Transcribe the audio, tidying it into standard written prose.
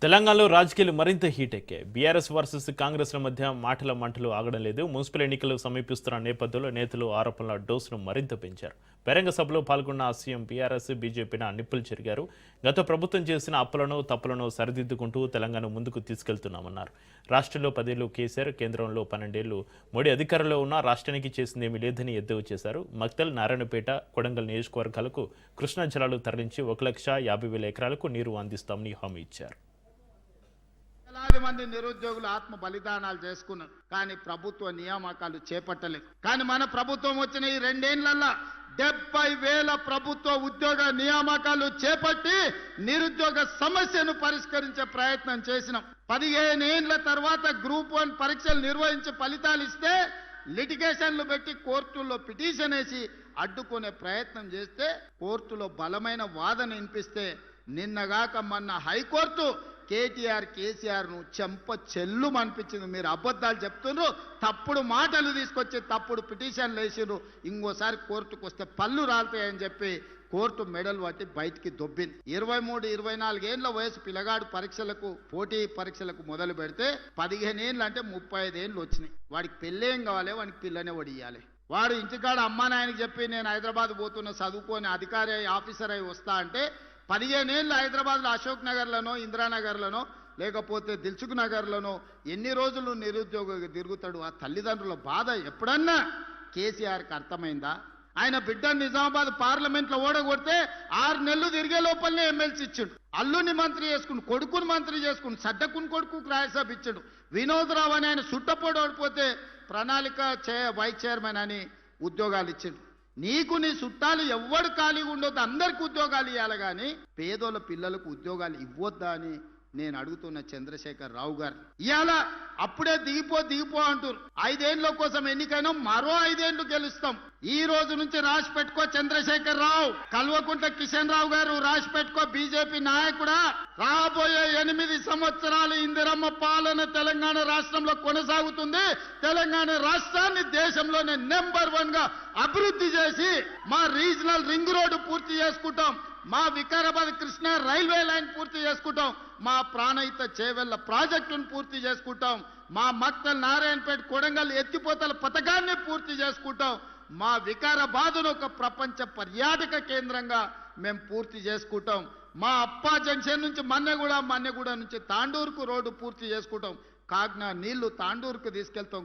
తెలంగాణలో రాజకీయాలు మరింత హీట్ ఎక్కాయి. బీఆర్ఎస్ వర్సెస్ కాంగ్రెస్ల మధ్య మాటల మంటలు ఆగడం లేదు. మున్సిపల్ ఎన్నికలు సమీపిస్తున్న నేపథ్యంలో నేతలు ఆరోపణల డోసును మరింత పెంచారు. బహిరంగ సభలో పాల్గొన్న సీఎం బీఆర్ఎస్ బీజేపీని నిప్పులు చెరిగారు. గత ప్రభుత్వం చేసిన అప్పులను తప్పులను సరిదిద్దుకుంటూ తెలంగాణ ముందుకు తీసుకెళ్తున్నామన్నారు. రాష్ట్రంలో 10 ఏళ్లు కేసీఆర్, కేంద్రంలో 12 ఏళ్లు మోడీ అధికారంలో ఉన్న రాష్ట్రానికి చేసిందేమీ లేదని ఎద్దేవా చేశారు. మక్తల్, నారాయణపేట, కొడంగల్ నియోజకవర్గాలకు కృష్ణా జలాలు తరలించి 1,50,000 ఎకరాలకు నీరు అందిస్తామని హామీ ఇచ్చారు. వేలాది మంది నిరుద్యోగులు ఆత్మ బలిదానాలు చేసుకున్నారు. కానీ ప్రభుత్వ నియామకాలు చేపట్టలేదు. కానీ మన ప్రభుత్వం వచ్చిన ఈ 2 ఏళ్లలో 70,000 ప్రభుత్వ ఉద్యోగ నియామకాలు చేపట్టి నిరుద్యోగ సమస్యను పరిష్కరించే ప్రయత్నం చేసినాం. 15 ఏళ్ల తర్వాత గ్రూప్ 1 పరీక్షలు నిర్వహించి ఫలితాలు ఇస్తే లిటిగేషన్లు పెట్టి కోర్టుల్లో పిటిషన్ వేసి అడ్డుకునే ప్రయత్నం చేస్తే కోర్టులో బలమైన వాదన వినిపిస్తే నిన్నగాక మొన్న హైకోర్టు కేసీఆర్ ను చెంప చెల్లు అనిపించింది. మీరు అబద్ధాలు చెప్తున్నారు, తప్పుడు మాటలు తీసుకొచ్చి తప్పుడు పిటిషన్లు వేసిర్రు, ఇంకోసారి కోర్టుకు వస్తే పళ్ళు రాలుతాయని చెప్పి కోర్టు మెడల్ పట్టి బయటికి దొబ్బింది. 23, 24 ఏళ్ల వయసు పిల్లగాడు పోటీ పరీక్షలకు మొదలు పెడితే 15 ఏళ్ళు అంటే 35 ఏళ్ళు వచ్చినాయి. వాడికి పెళ్ళేం కావాలి, వాడికి పిల్లనే వడియాలి. వాడు ఇంటికాడ అమ్మా నాయనకి చెప్పి నేను హైదరాబాద్ పోతున్న చదువుకొని అధికారి ఆఫీసర్ అయి వస్తా అంటే 15 ఏళ్ళు హైదరాబాద్లో అశోక్ నగర్లోనో, ఇందిరానగర్లోనో, లేకపోతే దిల్సుఖ్ నగర్లోనో ఎన్ని రోజులు నిరుద్యోగ తిరుగుతాడు? ఆ తల్లిదండ్రుల బాధ ఎప్పుడన్నా కేసీఆర్కి అర్థమైందా? ఆయన బిడ్డను నిజామాబాద్ పార్లమెంట్లో ఓడగొడితే 6 నెలలు తిరిగే లోపలనే ఎమ్మెల్సీ ఇచ్చిండు. అల్లుని మంత్రి చేసుకుని, కొడుకుని మంత్రి చేసుకుని, సడ్డకుని కొడుకు రాజ్యసభ ఇచ్చాడు. వినోద్ రావు అని ఆయన సుట్టపోడు ఓడిపోతే ప్రణాళిక వైస్ చైర్మన్ అని ఉద్యోగాలు ఇచ్చిండు. నీకు నీ చుట్టాలు ఎవ్వడు ఖాళీగా ఉండొద్దు, అందరికి ఉద్యోగాలు ఇవ్వాలి, కానీ పేదోళ్ళ పిల్లలకు ఉద్యోగాలు ఇవ్వొద్దా అని నేను అడుగుతున్న చంద్రశేఖర్ రావు గారు. ఇవాళ అప్పుడే దిగిపో అంటారు. 5 ఏళ్ల కోసం ఎన్నికైనా మరో 5 ఏళ్లు గెలుస్తాం. ఈ రోజు నుంచి రాసి పెట్టుకో చంద్రశేఖర్ రావు, కల్వకుంట్ల కిషన్ రావు గారు రాసి పెట్టుకో. బీజేపీ నాయకుడా, రాబోయే 8 సంవత్సరాలు ఇందిరమ్మ పాలన తెలంగాణ రాష్ట్రంలో కొనసాగుతుంది. తెలంగాణ రాష్ట్రాన్ని దేశంలోనే నెంబర్ 1 గా అభివృద్ధి చేసి మా రీజనల్ రింగ్ రోడ్డు పూర్తి చేసుకుంటాం. మా వికారాబాద్ కృష్ణా రైల్వే లైన్ పూర్తి చేసుకుంటాం. మా ప్రాణహిత చేవెళ్ల ప్రాజెక్టును పూర్తి చేసుకుంటాం. మా మక్తల్, నారాయణపేట, కొడంగల్ ఎత్తిపోతల పథకాన్ని పూర్తి చేసుకుంటాం. మా వికారాబాదును ఒక ప్రపంచ పర్యాటక కేంద్రంగా మేము పూర్తి చేసుకుంటాం. మా అప్పా జంక్షన్ నుంచి మన్నెగూడ నుంచి తాండూరుకు రోడ్డు పూర్తి చేసుకుంటాం. కాగ్నా నీళ్లు తాండూరుకు తీసుకెళ్తాం.